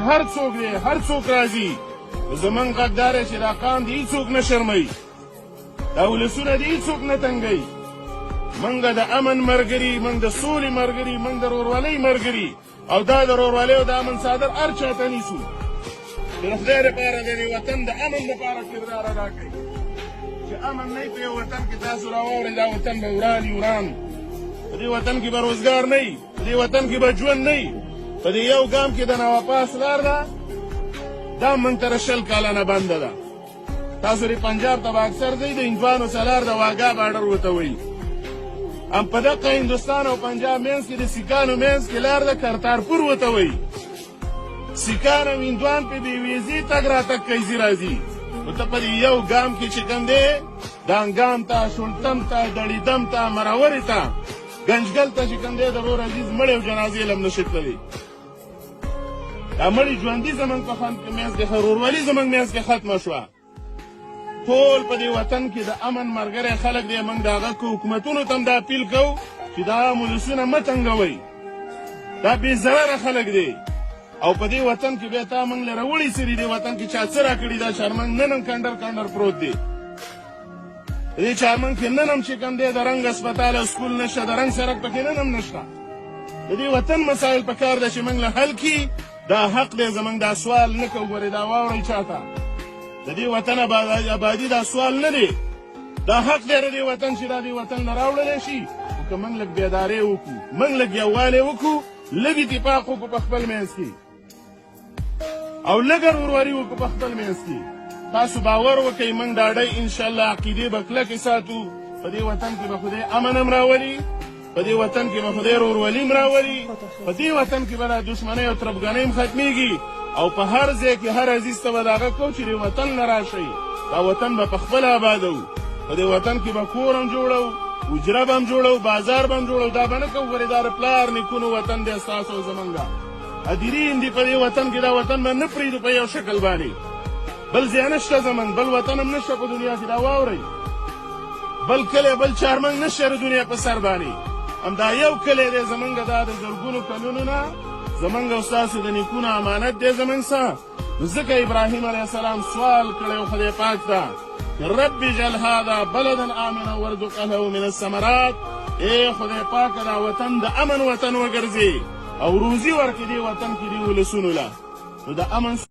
هر څوک دی هر څوک راځي زمونږ غږ دا دی چې دا قام د هېڅوک نه شرموي دا ولسونه د هېڅوک نه تنګوي موږ د امن ملګري موږ د سولې ملګري موږ د ورورولۍ ملګري او دا د ورورولۍ او د امن څادر هر چا ته نیسو چې د خدای لپاره د دې وطن د امن لپاره کردار ادا کوي چې امن نه وي په یو وطن کې تاسو راواورئ دا وطن به وران وران په دې وطن کې به روزګار نه وي په دې وطن کې به ژوند نه وي په دې یو ګام کې د نواپاس لار ده دا موږ ته 20 کاله نه بنده ده تاسو د پنجاب ته به اکثر ځئ د هندوانو سالار د واګا باډر ورته وایي هم په دقه هندوستان او پنجاب منځ کې د سیکانو منځ کې لار ده کرتارپور ورته وایي سیکان او هندوان په بې ویزې تګ راتګ کوي ځي راځي نو ته په دې یو ګام کې چې کوم دی دانګام ته شولتم ته دړیدم ته مرورې ته ګنجګل ته چې کوم دی د ورور عزیز مړی او جنازې یې هم نشي تللی دا مړي ژوندي زموږ په منځ کې ورورولي زموږ منځ کې ختمه شوه ټول په دې وطن کې د امن ملګری خلک دی موږ د هغه حکومتونو ته هم دا اپیل کوو چې دا ولسونه مه تنګوئ دا بې ضرره خلک دی او په دې وطن کې بیا تا موږ له راوړي سري دې وطن کې چا څه راکړي دا چارمنګ نن هم کنډر کنډر پروت دی دې چارمنګ کې نن هم چې کوم دی د رنګ هسپتال او سکول نشته د رنګ سړک پکې نن هم نشته د دې وطن مسایل پکار ده چې موږ له حل کړي دا حق دی زموږ دا سوال نه کوو ګورې دا واورئ چاته د دې وطن آبادي دا سوال نه دی دا حق دی د دې وطن چې دا دې وطن نه راوړلی شي خو که موږ لږ بیدارۍ وکړو موږ لږ یووالی وکړو لږ اتفاق وکړو په خپل منځ کې او لږه ورورولي وکړو په خپل منځ کې تاسو باور وکئ موږ ډاډی انشاءالله عقیدې به کلکې ساتو په دې وطن کې به خدای امن هم راولي په دې وطن کې به خدای ورورولي هم راولي په دې وطن کې به دا دښمنۍ او تربګنۍ هم ختمېږي او په هر ځای کې هر عزیز ته به د هغه کوو چې دې وطن نه راشئ دا وطن به په خپله آبادوو په دې وطن کې به کور هم جوړو حجره به هم جوړو بازار به هم جوړو دا به نه کوو ولې دا د پلار نیکونو وطن دی ستاسو او زمونږ ادیرین دي په دې وطن کې دا وطن به نه پرېږدو په یو شکل باندې بل ځای نشته زمونږ بل وطن هم نشته په دنیا کې دا واورئ بل کلی بل چارمنګ نشته د دنیا په سر باندې همدا یو کلی دی زمونږ دا د زرګونو کلونو نه زمونږ او ستاسو د نیکونو امانت دی زمونږ څه نو ځکه ابراهیم علیه السلام سوال کړی و خدای پاک ته رب اجعل هذا بلدا آمنا وارزق اهله من الثمرات ای خدای پاک دا وطن د امن وطن وګرځي او روزي ورکړي دې وطن کې دې ولسونو له نو د امن